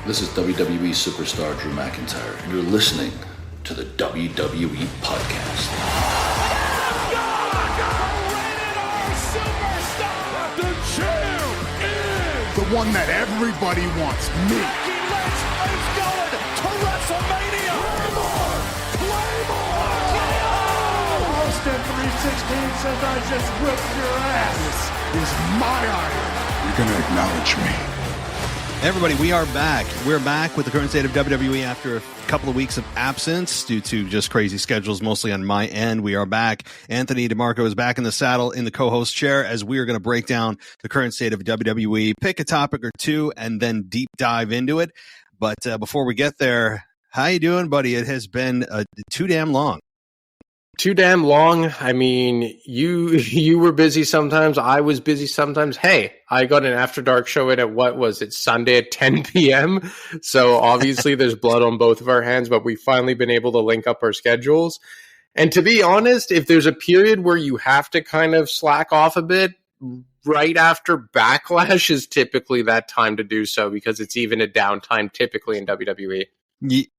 This is WWE superstar Drew McIntyre, and you're listening to the WWE Podcast. The champ is the one that everybody wants, me. It's going to WrestleMania. Claymore! Austin 316 says I just whipped your ass. This is my iron. You're going to acknowledge me. Everybody, we are back. We're back with the current state of WWE after a couple of weeks of absence due to just crazy schedules, mostly on my end. We are back. Anthony DeMarco is back in the saddle in the co-host chair as we are going to break down the current state of WWE, pick a topic or two, and then deep dive into it. But before we get there, how you doing, buddy? It has been too damn long. Too damn long. I mean, you were busy sometimes. I was busy sometimes. Hey, I got an After Dark show in at what was it, Sunday at 10 p.m. So obviously there's blood on both of our hands, but we've finally been able to link up our schedules. And to be honest, if there's a period where you have to kind of slack off a bit, right after Backlash is typically that time to do so because it's even a downtime typically in WWE.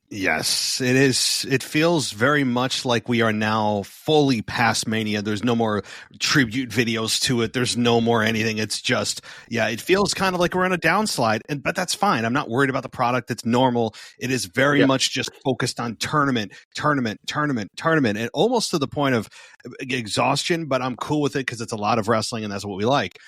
Yes, it is. It feels very much like we are now fully past Mania. There's no more tribute videos to it. There's no more anything. It's just, it feels kind of like we're on a downslide, but that's fine. I'm not worried about the product. It's normal. It is very much just focused on tournament, and almost to the point of exhaustion, but I'm cool with it because it's a lot of wrestling and that's what we like.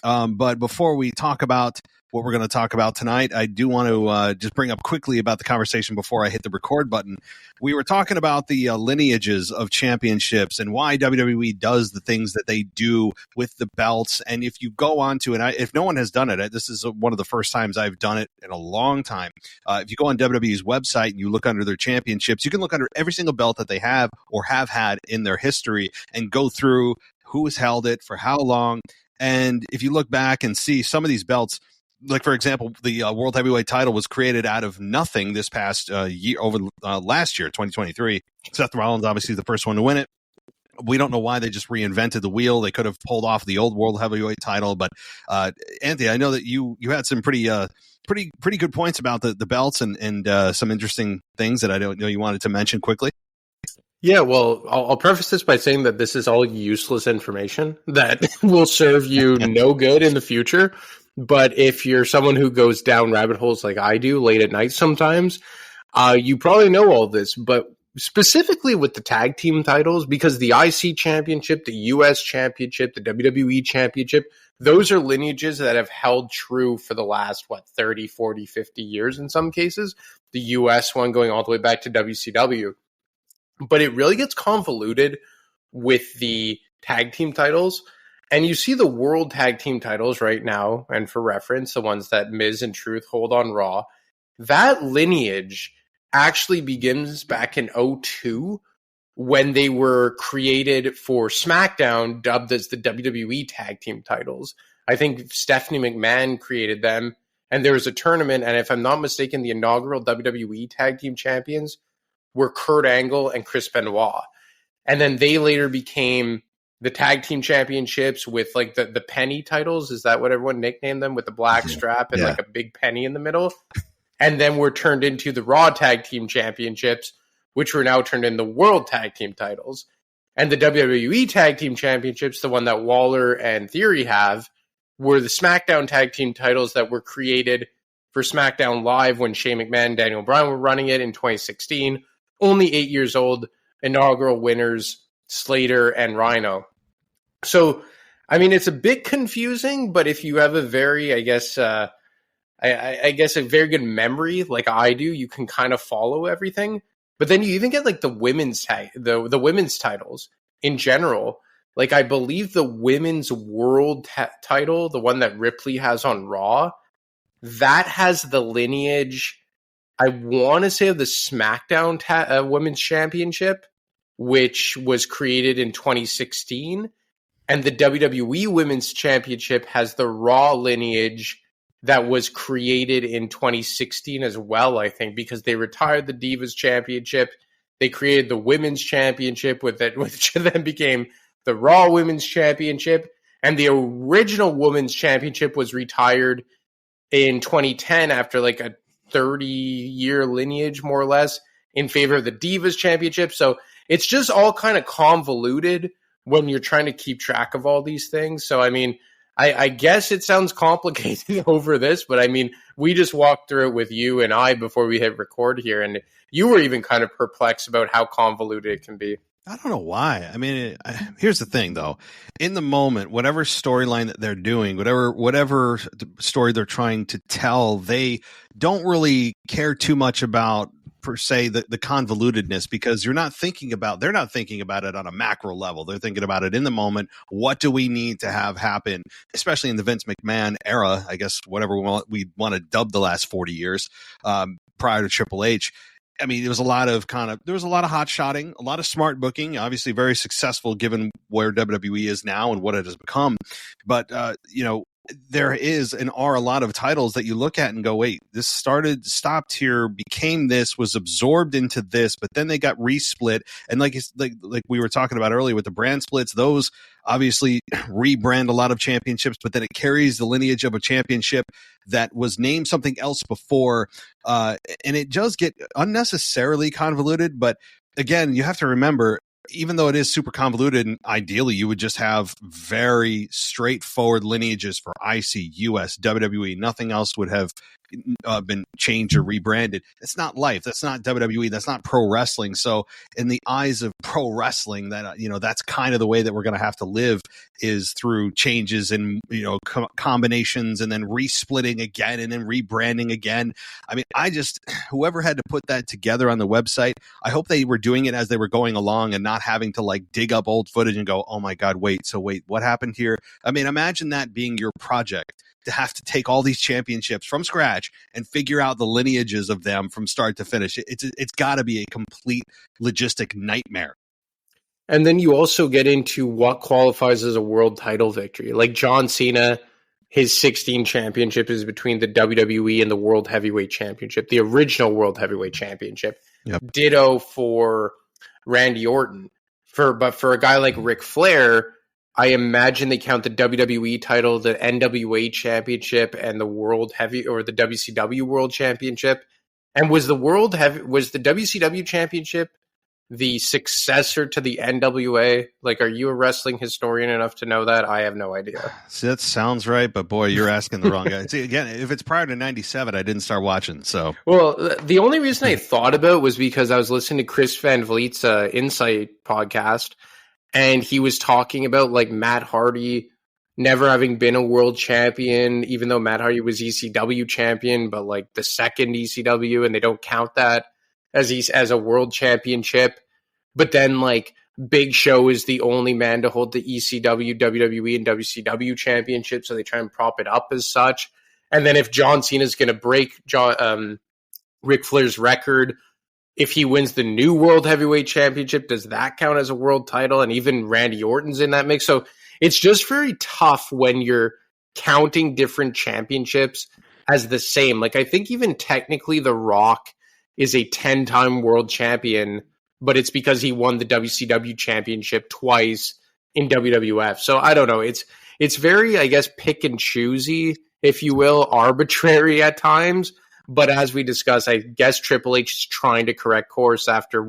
But before we talk about what we're going to talk about tonight, I do want to just bring up quickly about the conversation before I hit the record button. We were talking about the lineages of championships and why WWE does the things that they do with the belts. And if you go on to, if no one has done it, this is one of the first times I've done it in a long time. If you go on WWE's website and you look under their championships, you can look under every single belt that they have or have had in their history and go through who has held it for how long. And if you look back and see some of these belts, like, for example, the World Heavyweight title was created out of nothing this past year, over last year, 2023. Seth Rollins, obviously, the first one to win it. We don't know why they just reinvented the wheel. They could have pulled off the old World Heavyweight title. But, Anthony, I know that you had some pretty good points about the belts and some interesting things that I don't know you wanted to mention quickly. Yeah, well, I'll preface this by saying that this is all useless information that will serve you no good in the future. But if you're someone who goes down rabbit holes like I do late at night sometimes, you probably know all this. But specifically with the tag team titles, because the IC Championship, the US Championship, the WWE Championship, those are lineages that have held true for the last, 30, 40, 50 years in some cases. The US one going all the way back to WCW. But it really gets convoluted with the tag team titles. And you see the world tag team titles right now, and for reference, the ones that Miz and Truth hold on Raw, that lineage actually begins back in 2002 when they were created for SmackDown, dubbed as the WWE tag team titles. I think Stephanie McMahon created them, and there was a tournament, and if I'm not mistaken, the inaugural WWE tag team champions were Kurt Angle and Chris Benoit. And then they later became the tag team championships with like the penny titles. Is that what everyone nicknamed them, with the black strap and like a big penny in the middle? And then were turned into the Raw tag team championships, which were now turned into world tag team titles. And the WWE tag team championships, the one that Waller and Theory have, were the SmackDown tag team titles that were created for SmackDown Live when Shane McMahon and Daniel Bryan were running it in 2016. Only 8 years old, inaugural winners, Slater and Rhino. So, I mean, it's a bit confusing, but if you have a very, I guess a very good memory like I do, you can kind of follow everything. But then you even get like the women's the women's titles in general. Like, I believe the women's world title, the one that Ripley has on Raw, that has the lineage, I want to say, of the SmackDown Women's Championship, which was created in 2016. And the WWE Women's Championship has the Raw lineage that was created in 2016 as well, I think, because they retired the Divas Championship. They created the Women's Championship, which then became the Raw Women's Championship. And the original Women's Championship was retired in 2010 after like a 30-year lineage, more or less, in favor of the Divas Championship. So it's just all kind of convoluted when you're trying to keep track of all these things. So, I mean, I guess it sounds complicated over this, but I mean, we just walked through it with you and I before we hit record here, and you were even kind of perplexed about how convoluted it can be. I don't know why. I mean, here's the thing, though. In the moment, whatever storyline that they're doing, whatever story they're trying to tell, they don't really care too much about, per se, the convolutedness, because they're not thinking about it on a macro level. They're thinking about it in the moment. What do we need to have happen, especially in the Vince McMahon era, I guess, whatever we want to dub the last 40 years prior to Triple H. I mean, there was a lot of hot shotting, a lot of smart booking, obviously very successful given where WWE is now and what it has become. But, there is and are a lot of titles that you look at and go, wait, this stopped here, became this, was absorbed into this, but then they got resplit. And like we were talking about earlier with the brand splits, those obviously rebrand a lot of championships, but then it carries the lineage of a championship that was named something else before. And it does get unnecessarily convoluted. But again, you have to remember, even though it is super convoluted, and ideally you would just have very straightforward lineages for IC, US, WWE, nothing else would have been changed or rebranded. It's not life. That's not WWE. That's not pro wrestling. So in the eyes of pro wrestling, that that's kind of the way that we're going to have to live, is through changes and combinations, and then resplitting again, and then rebranding again. I mean, whoever had to put that together on the website, I hope they were doing it as they were going along and not having to like dig up old footage and go, oh my God, wait, what happened here? I mean, imagine that being your project, to have to take all these championships from scratch and figure out the lineages of them from start to finish. It's got to be a complete logistic nightmare. And then you also get into what qualifies as a world title victory. Like John Cena, his 16 championship is between the WWE and the World Heavyweight Championship, the original World Heavyweight Championship. Yep. Ditto for Randy Orton. But for a guy like Ric Flair, I imagine they count the WWE title, the NWA Championship, and the the WCW World Championship. And was the WCW Championship the successor to the NWA? Like, are you a wrestling historian enough to know that? I have no idea. See, that sounds right, but boy, you're asking the wrong guy. See, again, if it's prior to 97, I didn't start watching. So, well, the only reason I thought about it was because I was listening to Chris Van Vliet's Insight podcast, and he was talking about like Matt Hardy never having been a world champion, even though Matt Hardy was ECW champion, but like the second ECW, and they don't count that as a world championship. But then like Big Show is the only man to hold the ECW, WWE, and WCW championship, so they try and prop it up as such. And then if John Cena is going to break Ric Flair's record, if he wins the new World Heavyweight Championship, does that count as a world title? And even Randy Orton's in that mix. So it's just very tough when you're counting different championships as the same. Like, I think even technically The Rock is a 10-time world champion, but it's because he won the WCW championship twice in WWF. So I don't know. It's very, I guess, pick and choosy, if you will, arbitrary at times. But as we discussed, I guess Triple H is trying to correct course after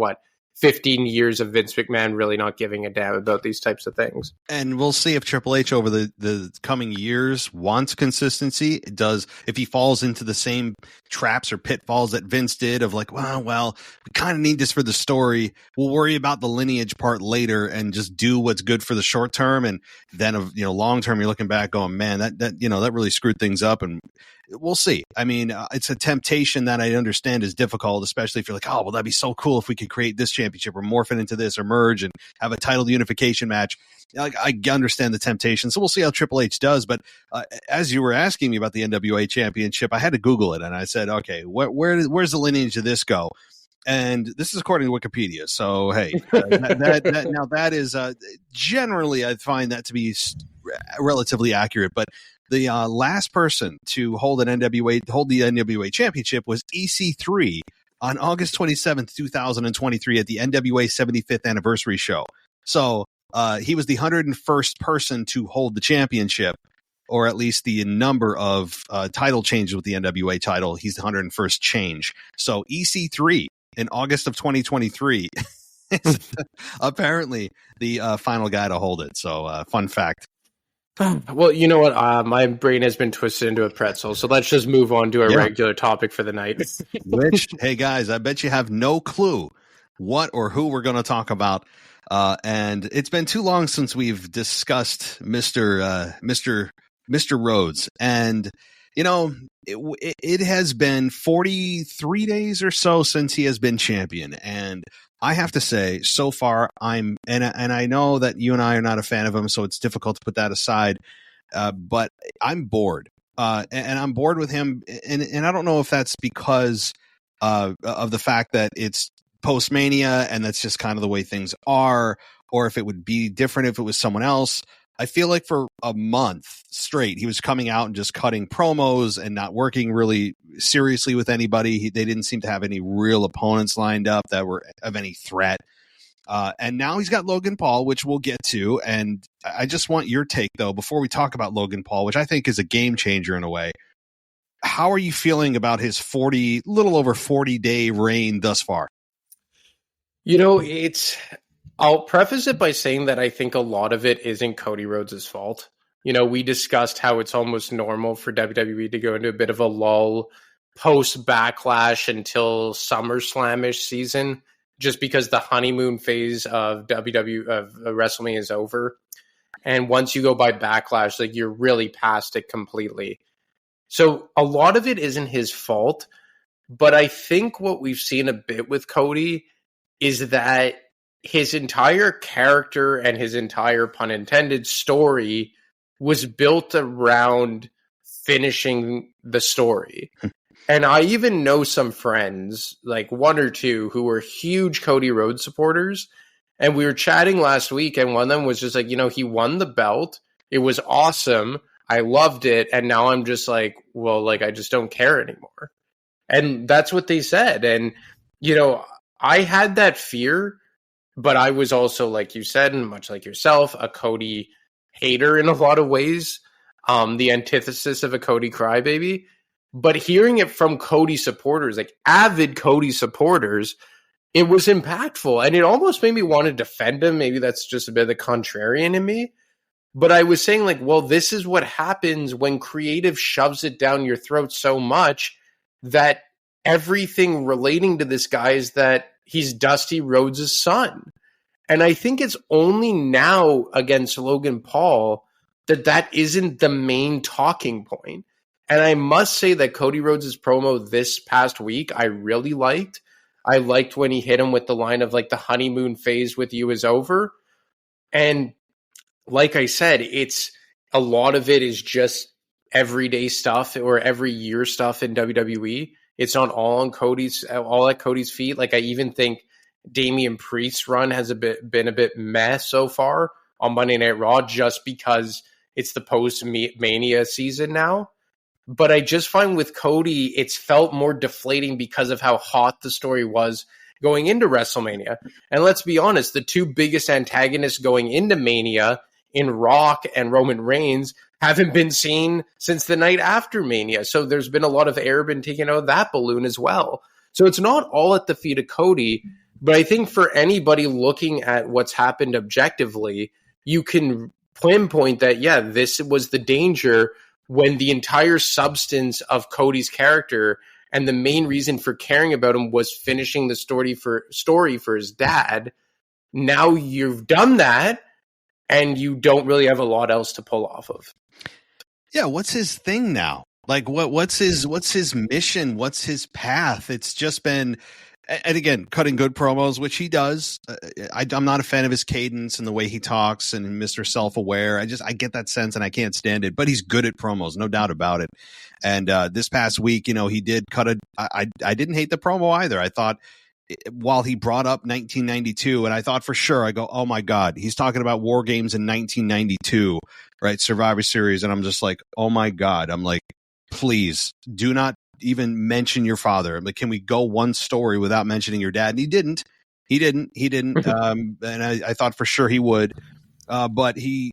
15 years of Vince McMahon really not giving a damn about these types of things. And we'll see if Triple H over the coming years wants consistency. It does. If he falls into the same traps or pitfalls that Vince did of like, well, we kind of need this for the story. We'll worry about the lineage part later and just do what's good for the short term. And then long term, you're looking back going, man, that really screwed things up. And we'll see. I mean, it's a temptation that I understand is difficult, especially if you're like, oh, well, that'd be so cool if we could create this championship or morph it into this or merge and have a title unification match. Like, I understand the temptation. So we'll see how Triple H does. But as you were asking me about the NWA championship, I had to Google it. And I said, okay, where's the lineage of this go? And this is according to Wikipedia. So, hey, that is generally, I find that to be relatively accurate. But the last person to hold the NWA championship was EC3 on August 27th, 2023 at the NWA 75th anniversary show. So he was the 101st person to hold the championship. or at least the number of title changes with the NWA title. He's the 101st change. So EC3 in August of 2023 is apparently the final guy to hold it. So fun fact. Well, you know what? My brain has been twisted into a pretzel, so let's just move on to a regular topic for the night. Which, hey guys, I bet you have no clue what or who we're going to talk about. And it's been too long since we've discussed Mr. Rhodes. And, you know, it has been 43 days or so since he has been champion. And I have to say, so far, and I know that you and I are not a fan of him, so it's difficult to put that aside. But I'm bored, and I'm bored with him. And I don't know if that's because of the fact that it's post-Mania and that's just kind of the way things are, or if it would be different if it was someone else. I feel like for a month straight, he was coming out and just cutting promos and not working really seriously with anybody. They didn't seem to have any real opponents lined up that were of any threat. And now he's got Logan Paul, which we'll get to. And I just want your take, though, before we talk about Logan Paul, which I think is a game changer in a way. How are you feeling about his little over 40-day reign thus far? You know, I'll preface it by saying that I think a lot of it isn't Cody Rhodes' fault. You know, we discussed how it's almost normal for WWE to go into a bit of a lull post-Backlash until SummerSlam-ish season, just because the honeymoon phase of WrestleMania is over. And once you go by Backlash, like, you're really past it completely. So a lot of it isn't his fault, but I think what we've seen a bit with Cody is that his entire character and his entire, pun intended, story was built around finishing the story. And I even know some friends, like one or two, who were huge Cody Rhodes supporters. And we were chatting last week, and one of them was just like, you know, he won the belt. It was awesome. I loved it. And now I'm just like, well, like, I just don't care anymore. And that's what they said. And, you know, I had that fear. But I was also, like you said, and much like yourself, a Cody hater in a lot of ways, the antithesis of a Cody crybaby. But hearing it from Cody supporters, like avid Cody supporters, it was impactful. And it almost made me want to defend him. Maybe that's just a bit of the contrarian in me. But I was saying, like, well, this is what happens when creative shoves it down your throat so much that everything relating to this guy is that he's Dusty Rhodes' son. And I think it's only now against Logan Paul that isn't the main talking point. And I must say that Cody Rhodes' promo this past week, I really liked. I liked when he hit him with the line of, like, the honeymoon phase with you is over. And like I said, it's a lot of it is just everyday stuff or every year stuff in WWE. It's not all at Cody's feet. Like, I even think Damian Priest's run has been a bit meh so far on Monday Night Raw, just because it's the post-Mania season now. But I just find with Cody, it's felt more deflating because of how hot the story was going into WrestleMania. And let's be honest, the two biggest antagonists going into Mania in Rock and Roman Reigns haven't been seen since the night after Mania. So there's been a lot of air been taken out of that balloon as well. So it's not all at the feet of Cody, but I think for anybody looking at what's happened objectively, you can pinpoint that, yeah, this was the danger when the entire substance of Cody's character and the main reason for caring about him was finishing the story for his dad. Now you've done that, and you don't really have a lot else to pull off of. Yeah, what's his thing now? Like, what's his mission? What's his path? It's just been, and again, cutting good promos, which he does. I'm not a fan of his cadence and the way he talks and Mr. Self-Aware. I get that sense and I can't stand it, but he's good at promos, no doubt about it. And this past week, you know, he did cut I didn't hate the promo either. I thought, while he brought up 1992, and I thought for sure, I go, oh my God, he's talking about War Games in 1992, right? Survivor Series. And I'm just like, oh my God. I'm like, please do not even mention your father. I'm like, can we go one story without mentioning your dad? And he didn't. And I thought for sure he would. But he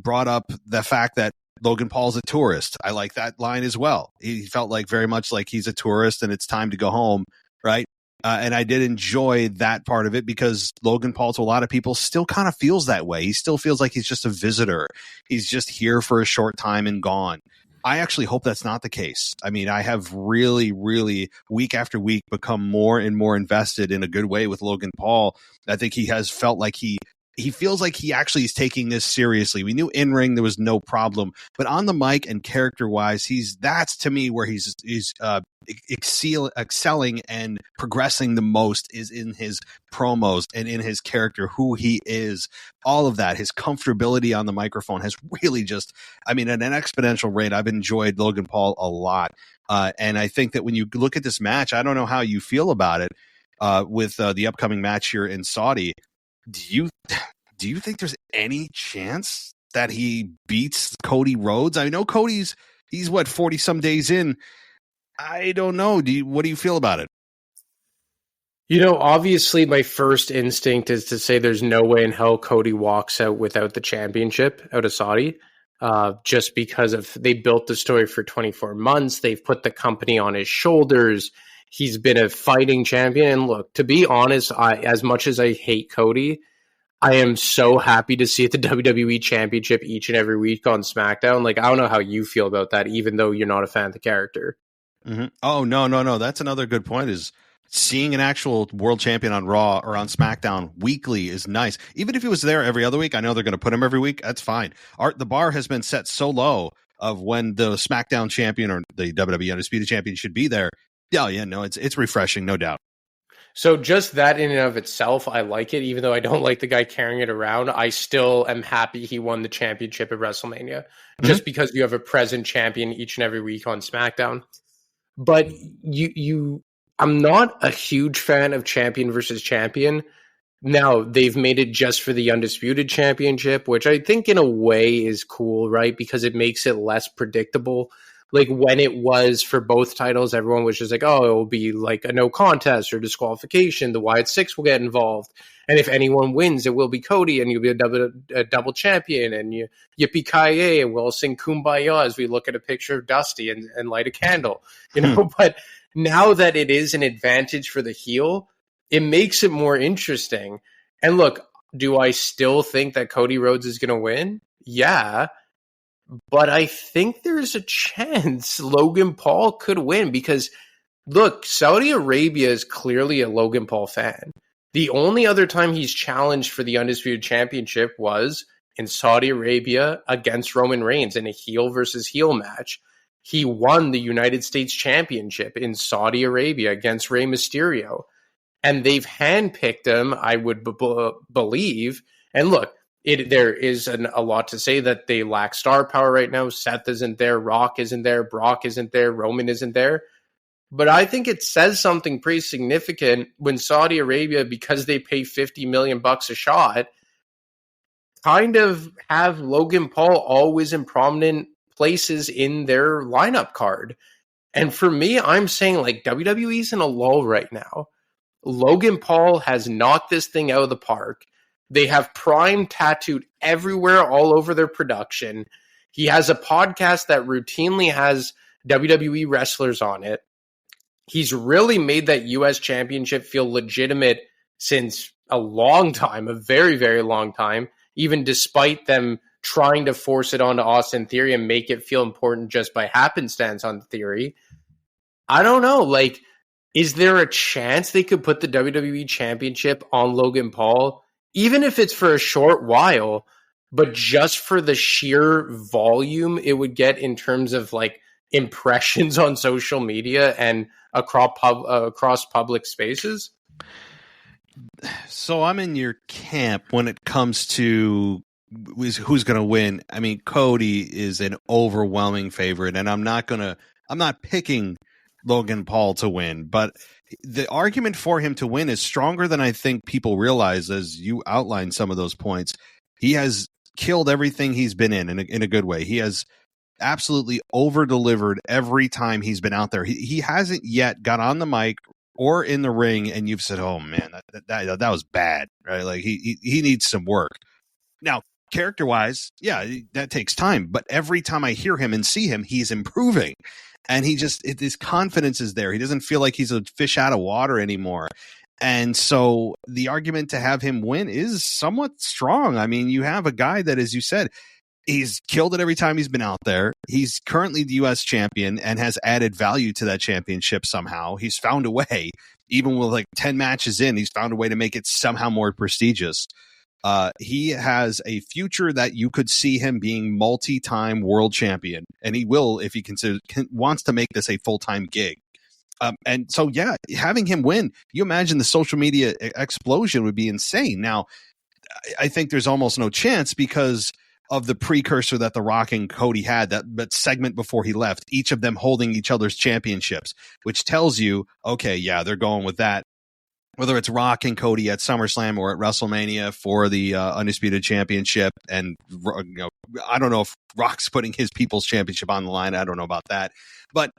brought up the fact that Logan Paul's a tourist. I like that line as well. He felt like very much like he's a tourist and it's time to go home, right? And I did enjoy that part of it because Logan Paul, to a lot of people, still kind of feels that way. He still feels like he's just a visitor. He's just here for a short time and gone. I actually hope that's not the case. I mean, I have really, really, week after week, become more and more invested in a good way with Logan Paul. I think he has felt like he feels like he actually is taking this seriously. We knew in ring there was no problem, but on the mic and character wise, that's to me where he's excelling and progressing the most is in his promos and in his character, who he is. All of that, his comfortability on the microphone has really just, I mean, at an exponential rate. I've enjoyed Logan Paul a lot, and I think that when you look at this match, I don't know how you feel about it with the upcoming match here in Saudi. Do you think there's any chance that he beats Cody Rhodes? I know he's what, 40 some days in. I don't know. What do you feel about it? You know, obviously my first instinct is to say there's no way in hell Cody walks out without the championship out of Saudi. Just because they built the story for 24 months. They've put the company on his shoulders. He's been a fighting champion. And look, to be honest, as much as I hate Cody, I am so happy to see the WWE Championship each and every week on SmackDown. Like, I don't know how you feel about that, even though you're not a fan of the character. Mm-hmm. Oh, no. That's another good point, is seeing an actual world champion on Raw or on SmackDown weekly is nice. Even if he was there every other week, I know they're going to put him every week. That's fine. The bar has been set so low of when the SmackDown champion or the WWE Undisputed champion should be there. Yeah, no, it's refreshing, no doubt. So just that in and of itself, I like it. Even though I don't like the guy carrying it around, I still am happy he won the championship at WrestleMania. Just because you have a present champion each and every week on SmackDown. But I'm not a huge fan of champion versus champion. Now, they've made it just for the Undisputed Championship, which I think in a way is cool, right? Because it makes it less predictable. Like when it was for both titles, everyone was just like, oh, it will be like a no contest or disqualification. The Wyatt Six will get involved. And if anyone wins, it will be Cody and you'll be a double champion and you yippee-ki-yay and we'll sing Kumbaya as we look at a picture of Dusty and light a candle, you know, But now that it is an advantage for the heel, it makes it more interesting. And look, do I still think that Cody Rhodes is going to win? Yeah. But I think there's a chance Logan Paul could win because, look, Saudi Arabia is clearly a Logan Paul fan. The only other time he's challenged for the Undisputed Championship was in Saudi Arabia against Roman Reigns in a heel versus heel match. He won the United States Championship in Saudi Arabia against Rey Mysterio. And they've handpicked him, I would believe. And look, there is a lot to say that they lack star power right now. Seth isn't there. Rock isn't there. Brock isn't there. Roman isn't there. But I think it says something pretty significant when Saudi Arabia, because they pay $50 million a shot, kind of have Logan Paul always in prominent places in their lineup card. And for me, I'm saying like WWE's in a lull right now. Logan Paul has knocked this thing out of the park. They have Prime tattooed everywhere, all over their production. He has a podcast that routinely has WWE wrestlers on it. He's really made that U.S. championship feel legitimate since a long time, a very, very long time, even despite them trying to force it onto Austin Theory and make it feel important just by happenstance on Theory. I don't know, like, is there a chance they could put the WWE championship on Logan Paul? Even if it's for a short while, but just for the sheer volume it would get in terms of like impressions on social media and across public spaces. So I'm in your camp when it comes to who's going to win. I mean, Cody is an overwhelming favorite, and I'm not picking Logan Paul to win, but the argument for him to win is stronger than I think people realize. As you outlined some of those points, he has killed everything he's been in a good way. He has absolutely over-delivered every time he's been out there. He hasn't yet got on the mic or in the ring and you've said, oh man, that was bad, right? Like he needs some work. Now, character-wise, yeah, that takes time. But every time I hear him and see him, he's improving. And his confidence is there. He doesn't feel like he's a fish out of water anymore. And so the argument to have him win is somewhat strong. I mean, you have a guy that, as you said, he's killed it every time he's been out there. He's currently the U.S. champion and has added value to that championship somehow. He's found a way, even with like 10 matches in, he's found a way to make it somehow more prestigious. He has a future that you could see him being multi-time world champion, and he will if he wants to make this a full-time gig. And so, yeah, having him win, you imagine the social media explosion would be insane. Now, I think there's almost no chance because of the precursor that The Rock and Cody had, that segment before he left, each of them holding each other's championships, which tells you, okay, yeah, they're going with that. Whether it's Rock and Cody at SummerSlam or at WrestleMania for the Undisputed Championship. And, I don't know if Rock's putting his People's Championship on the line. I don't know about that. But,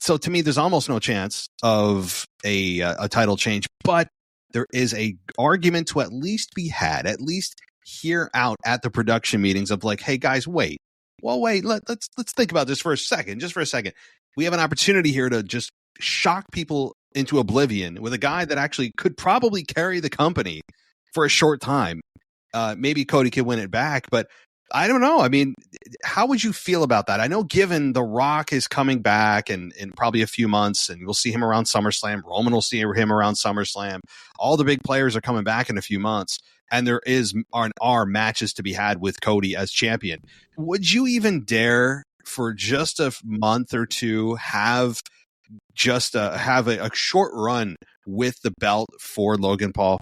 so to me, there's almost no chance of a title change. But there is a argument to at least be had, at least hear out at the production meetings of like, hey, guys, wait. Well, wait, let's think about this for a second. Just for a second. We have an opportunity here to just shock people into oblivion with a guy that actually could probably carry the company for a short time. Maybe Cody could win it back, but I don't know. I mean, how would you feel about that? I know given The Rock is coming back in probably a few months, and we'll see him around SummerSlam. Roman will see him around SummerSlam. All the big players are coming back in a few months, and there are matches to be had with Cody as champion. Would you even dare for just a month or two have a short run with the belt for Logan Paul?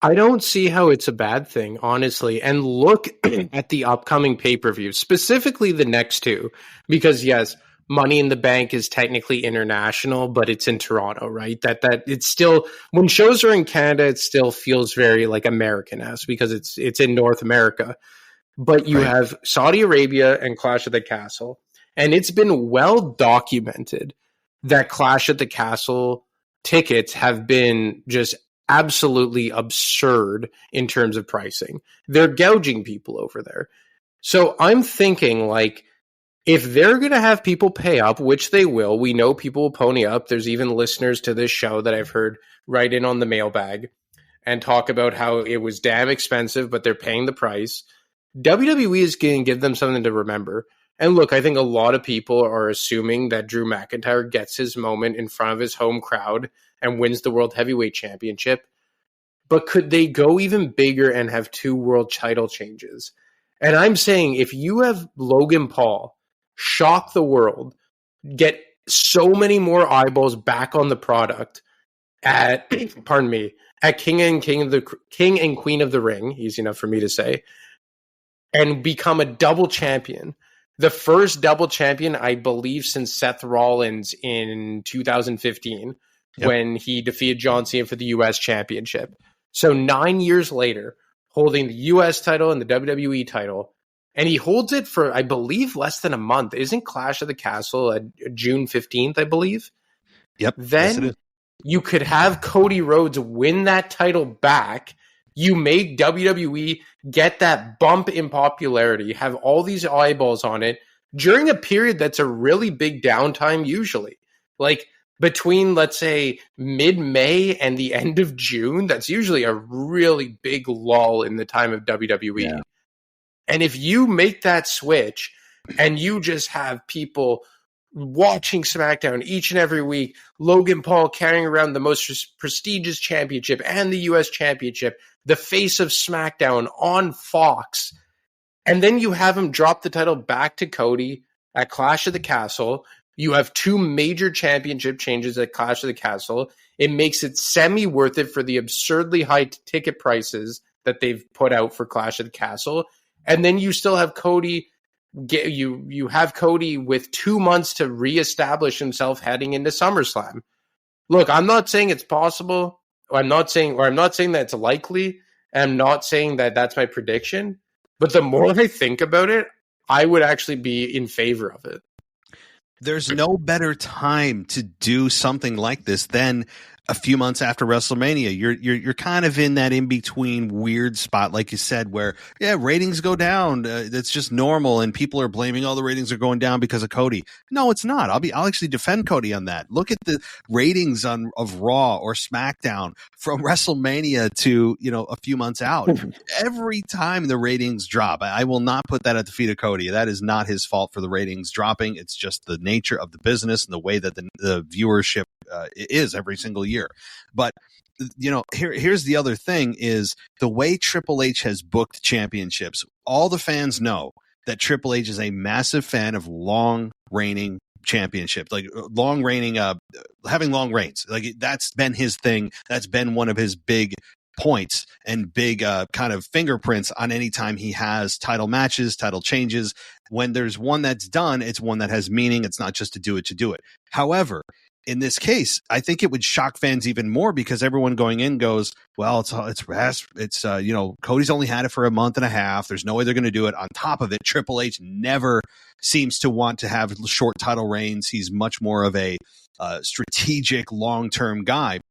I don't see how it's a bad thing, honestly. And look at the upcoming pay-per-view, specifically the next two, because yes, Money in the Bank is technically international, but it's in Toronto, right? That it's still, when shows are in Canada, it still feels very like American-esque because it's in North America. But you have Saudi Arabia and Clash at the Castle, and it's been well documented that Clash at the Castle tickets have been just absolutely absurd in terms of pricing. They're gouging people over there. So I'm thinking, like, if they're going to have people pay up, which they will, we know people will pony up. There's even listeners to this show that I've heard write in on the mailbag and talk about how it was damn expensive, but they're paying the price. WWE is going to give them something to remember. And look, I think a lot of people are assuming that Drew McIntyre gets his moment in front of his home crowd and wins the World Heavyweight Championship. But could they go even bigger and have 2 world title changes? And I'm saying if you have Logan Paul shock the world, get so many more eyeballs back on the product at at King and Queen of the Ring, easy enough for me to say, and become a double champion. The first double champion, I believe, since Seth Rollins in 2015, when he defeated John Cena for the U.S. Championship. So 9 years later, holding the U.S. title and the WWE title, and he holds it for, I believe, less than a month. Isn't Clash of the Castle at June 15th, I believe? Yep. Then you could have Cody Rhodes win that title back. You make WWE get that bump in popularity, have all these eyeballs on it during a period that's a really big downtime usually. Like between, let's say, mid-May and the end of June, that's usually a really big lull in the time of WWE. Yeah. And if you make that switch and you just have people watching SmackDown each and every week, Logan Paul carrying around the most prestigious championship and the U.S. championship, the face of SmackDown on Fox, and then you have him drop the title back to Cody at Clash of the Castle. You have 2 major championship changes at Clash of the Castle. It makes it semi-worth it for the absurdly high ticket prices that they've put out for Clash of the Castle. And then you still have Cody. You have Cody with 2 months to reestablish himself heading into SummerSlam. Look, I'm not saying it's possible. I'm not saying that it's likely. I'm not saying that that's my prediction. But the more I think about it, I would actually be in favor of it. There's no better time to do something like this than a few months after WrestleMania. You're kind of in that in between weird spot, like you said, where ratings go down. That's just normal, and people are blaming all the ratings are going down because of Cody. No, it's not. I'll actually defend Cody on that. Look at the ratings of Raw or SmackDown from WrestleMania to a few months out. Every time the ratings drop, I will not put that at the feet of Cody. That is not his fault for the ratings dropping. It's just the nature of the business and the way that the viewership is every single year. But here's the other thing is the way Triple H has booked championships. All the fans know that Triple H is a massive fan of long reigning championships, like long reigning, having long reigns. Like that's been his thing. That's been one of his big points and big kind of fingerprints on any time he has title matches, title changes. When there's one that's done, it's one that has meaning. It's not just to do it. However, in this case, I think it would shock fans even more because everyone going in goes, well, it's Cody's only had it for a month and a half. There's no way they're going to do it. On top of it, Triple H never seems to want to have short title reigns. He's much more of a strategic, long-term guy.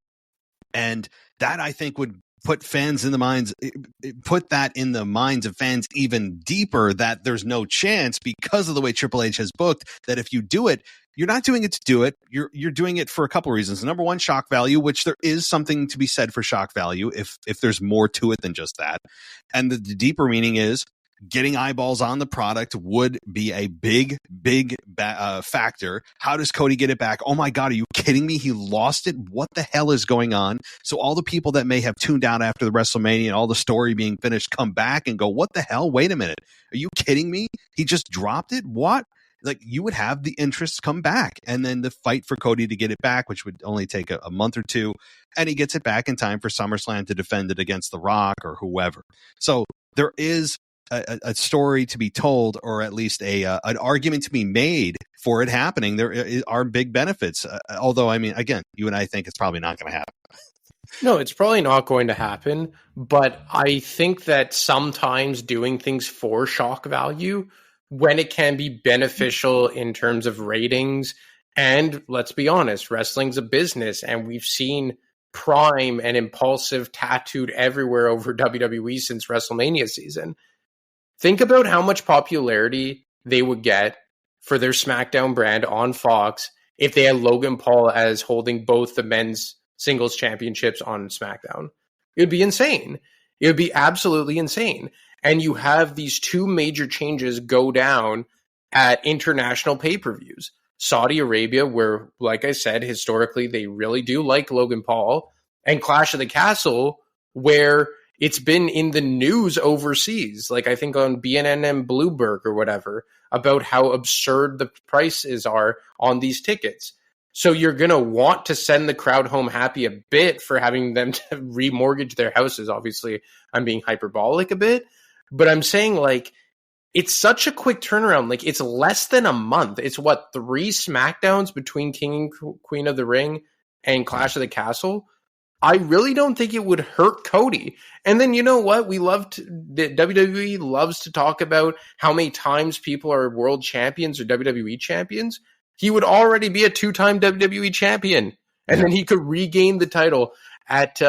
And that, I think, would put that in the minds of fans even deeper, that there's no chance because of the way Triple H has booked, that if you do it, you're not doing it to do it. You're doing it for a couple of reasons. Number one, shock value, which there is something to be said for shock value if there's more to it than just that. And the deeper meaning is getting eyeballs on the product would be a big factor. How does Cody get it back? Oh my God, are you kidding me? He lost it. What the hell is going on? So all the people that may have tuned out after the WrestleMania and all the story being finished come back and go, what the hell? Wait a minute. Are you kidding me? He just dropped it? What? Like, you would have the interest come back, and then the fight for Cody to get it back, which would only take a month or two, and he gets it back in time for SummerSlam to defend it against The Rock or whoever. So there is a story to be told, or at least an argument to be made for it happening. There are big benefits, although, I mean, again, you and I think it's probably not going to happen. No, it's probably not going to happen, but I think that sometimes doing things for shock value, when it can be beneficial in terms of ratings, and let's be honest, wrestling's a business, and we've seen Prime and Impulsive tattooed everywhere over WWE since WrestleMania season. Think about how much popularity they would get for their SmackDown brand on Fox if they had Logan Paul as holding both the men's singles championships on SmackDown. It would be insane. It would be absolutely insane. And you have these two major changes go down at international pay-per-views. Saudi Arabia, where, like I said, historically, they really do like Logan Paul, and Clash of the Castle, where it's been in the news overseas, like I think on BNN and Bloomberg or whatever, about how absurd the prices are on these tickets. So you're going to want to send the crowd home happy a bit for having them to remortgage their houses. Obviously, I'm being hyperbolic a bit. But I'm saying, like, it's such a quick turnaround. Like, it's less than a month. It's, 3 SmackDowns between King and Queen of the Ring and Clash of the Castle? I really don't think it would hurt Cody. And then, you know what? The WWE loves to talk about how many times people are world champions or WWE champions. He would already be a 2-time WWE champion. And then he could regain the title at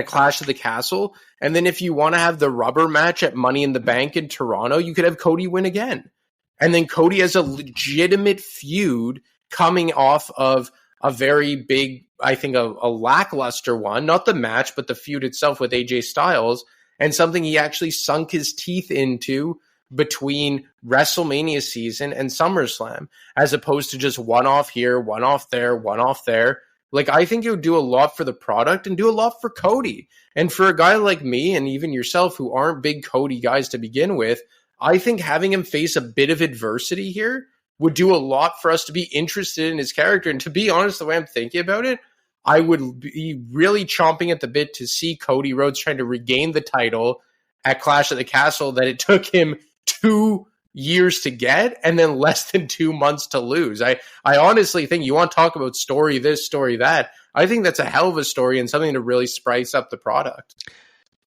Clash of the Castle. And then if you want to have the rubber match at Money in the Bank in Toronto, you could have Cody win again. And then Cody has a legitimate feud coming off of a very big, I think, a lackluster one, not the match, but the feud itself with AJ Styles, and something he actually sunk his teeth into between WrestleMania season and SummerSlam, as opposed to just one off here, one off there, one off there. Like, I think it would do a lot for the product and do a lot for Cody. And for a guy like me and even yourself who aren't big Cody guys to begin with, I think having him face a bit of adversity here would do a lot for us to be interested in his character. And to be honest, the way I'm thinking about it, I would be really chomping at the bit to see Cody Rhodes trying to regain the title at Clash of the Castle that it took him 2 years to get and then less than 2 months to lose. I honestly think, you want to talk about story this, story that, I think that's a hell of a story and something to really spice up the product.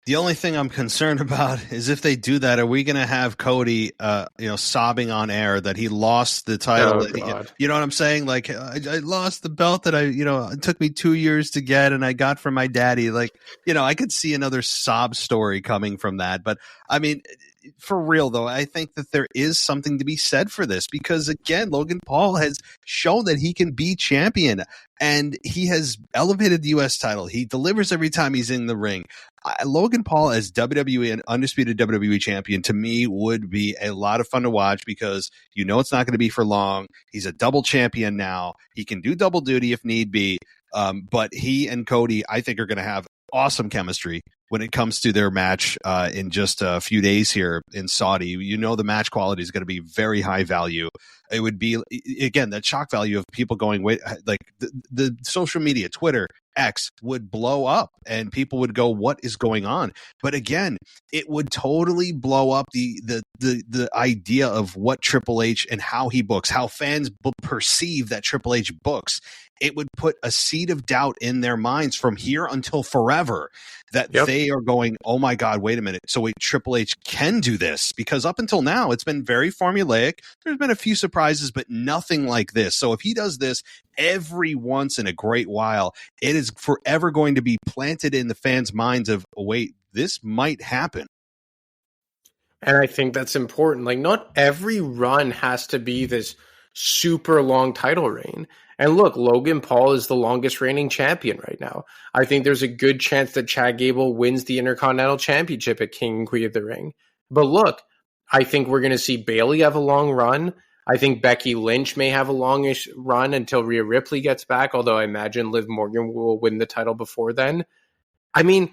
The only thing I'm concerned about is if they do that, are we going to have Cody, sobbing on air that he lost the title? You know what I'm saying? Like, I lost the belt that it took me 2 years to get, and I got from my daddy. Like, I could see another sob story coming from that. But I mean, for real though, I think that there is something to be said for this because again, Logan Paul has shown that he can be champion, and he has elevated the U.S. title. He delivers every time he's in the ring. Logan Paul as WWE and undisputed WWE champion to me would be a lot of fun to watch because it's not going to be for long. He's a double champion now. He can do double duty if need be. But he and Cody, I think, are going to have awesome chemistry when it comes to their match in just a few days here in Saudi. The match quality is going to be very high value. It would be, again, that shock value of people going, wait, like the social media, Twitter, X would blow up and people would go, what is going on? But again, it would totally blow up the idea of what Triple H and how he books, how fans perceive that Triple H books. It would put a seed of doubt in their minds from here until forever that they are going, oh my God, wait a minute. So wait, Triple H can do this, because up until now, it's been very formulaic. There's been a few surprises, but nothing like this. So if he does this every once in a great while, it is forever going to be planted in the fans' minds of, oh, wait, this might happen. And I think that's important. Like, not every run has to be this super long title reign. And look, Logan Paul is the longest reigning champion right now. I think there's a good chance that Chad Gable wins the Intercontinental Championship at King and Queen of the Ring. But look, I think we're going to see Bayley have a long run. I think Becky Lynch may have a longish run until Rhea Ripley gets back, although I imagine Liv Morgan will win the title before then. I mean,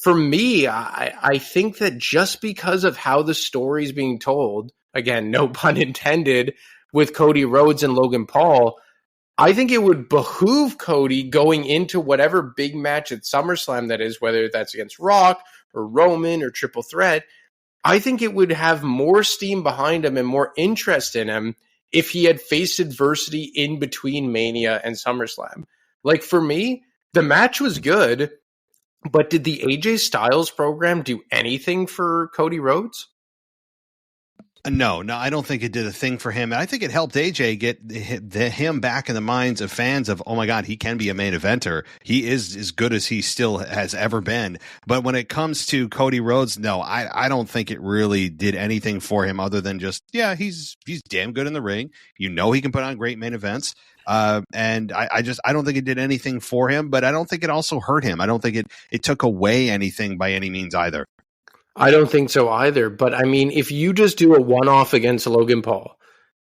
for me, I think that just because of how the story's being told, again, no pun intended, with Cody Rhodes and Logan Paul, I think it would behoove Cody going into whatever big match at SummerSlam that is, whether that's against Rock or Roman or Triple Threat. I think it would have more steam behind him and more interest in him if he had faced adversity in between Mania and SummerSlam. Like, for me, the match was good, but did the AJ Styles program do anything for Cody Rhodes? No, I don't think it did a thing for him. I think it helped AJ get him back in the minds of fans of, oh my God, he can be a main eventer. He is as good as he still has ever been. But when it comes to Cody Rhodes, no, I don't think it really did anything for him other than just, he's damn good in the ring. He can put on great main events. And I don't think it did anything for him, but I don't think it also hurt him. I don't think it took away anything by any means either. I don't think so either. But I mean, if you just do a one-off against Logan Paul,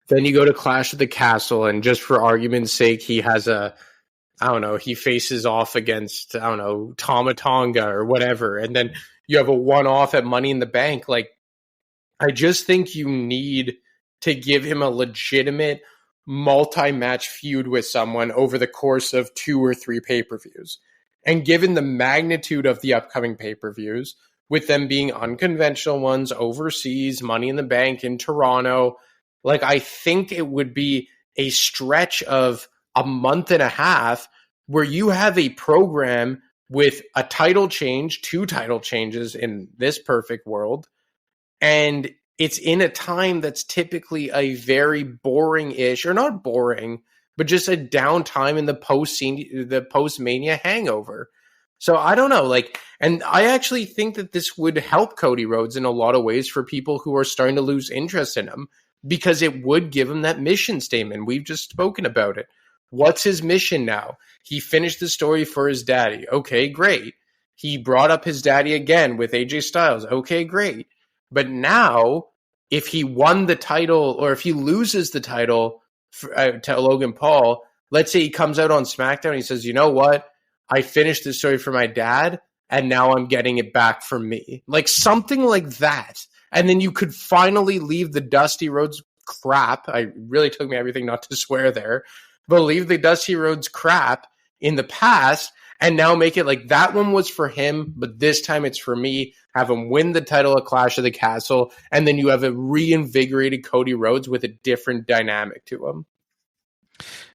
then you go to Clash of the Castle, and just for argument's sake, he has he faces off against, Tama Tonga or whatever. And then you have a one-off at Money in the Bank. Like, I just think you need to give him a legitimate multi-match feud with someone over the course of 2 or 3 pay-per-views. And given the magnitude of the upcoming pay-per-views, with them being unconventional ones overseas, Money in the Bank in Toronto, like, I think it would be a stretch of a month and a half where you have a program with a title change, 2 title changes in this perfect world, and it's in a time that's typically a very boring-ish, or not boring, but just a downtime in the post-Mania hangover. So I don't know, and I actually think that this would help Cody Rhodes in a lot of ways for people who are starting to lose interest in him, because it would give him that mission statement. We've just spoken about it. What's his mission now? He finished the story for his daddy. Okay, great. He brought up his daddy again with AJ Styles. Okay, great. But now, if he won the title, or if he loses the title to Logan Paul, let's say he comes out on SmackDown and he says, you know what? I finished this story for my dad, and now I'm getting it back for me. Like, something like that. And then you could finally leave the Dusty Rhodes crap. I really took me everything not to swear there. But leave the Dusty Rhodes crap in the past, and now make it like that one was for him, but this time it's for me. Have him win the title at Clash of the Castle, and then you have a reinvigorated Cody Rhodes with a different dynamic to him.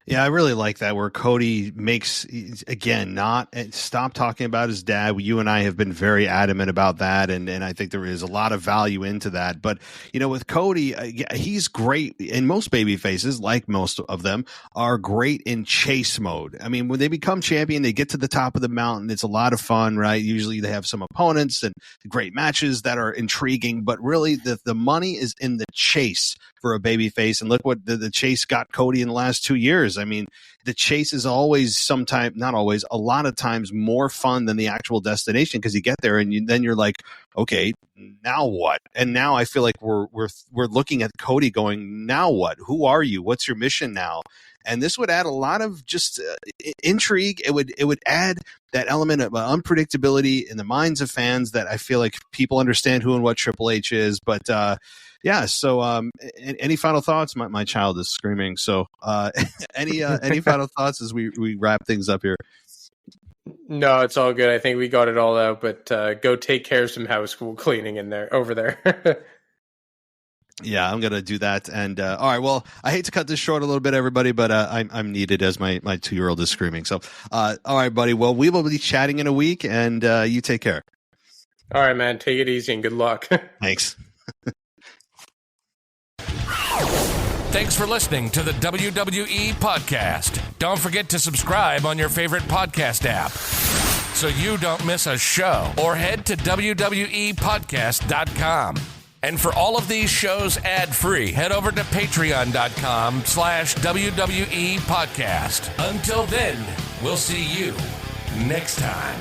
Yeah, I really like that where Cody makes, again, not stop talking about his dad. You and I have been very adamant about that, and I think there is a lot of value into that. But, with Cody, he's great, and most baby faces, like most of them, are great in chase mode. I mean, when they become champion, they get to the top of the mountain. It's a lot of fun, right? Usually they have some opponents and great matches that are intriguing, but really the money is in the chase for a baby face. And look what the chase got Cody in the last 2 years. I mean, the chase is always not always, a lot of times more fun than the actual destination, because you get there and then you're like, okay, now what? And now I feel like we're looking at Cody going, now what? Who are you? What's your mission now? And this would add a lot of just intrigue. It would add that element of unpredictability in the minds of fans that I feel like people understand who and what Triple H is. But yeah. So, any final thoughts? My child is screaming. So, any final thoughts as we wrap things up here? No, it's all good. I think we got it all out. But go take care of some house cleaning over there. Yeah, I'm gonna do that. And all right, well, I hate to cut this short a little bit, everybody, but I'm needed as my 2-year-old is screaming. So, all right, buddy. Well, we will be chatting in a week, and you take care. All right, man. Take it easy and good luck. Thanks. Thanks for listening to the WWE Podcast. Don't forget to subscribe on your favorite podcast app so you don't miss a show, or head to WWEpodcast.com. And for all of these shows ad-free, head over to patreon.com/WWE Podcast. Until then, we'll see you next time.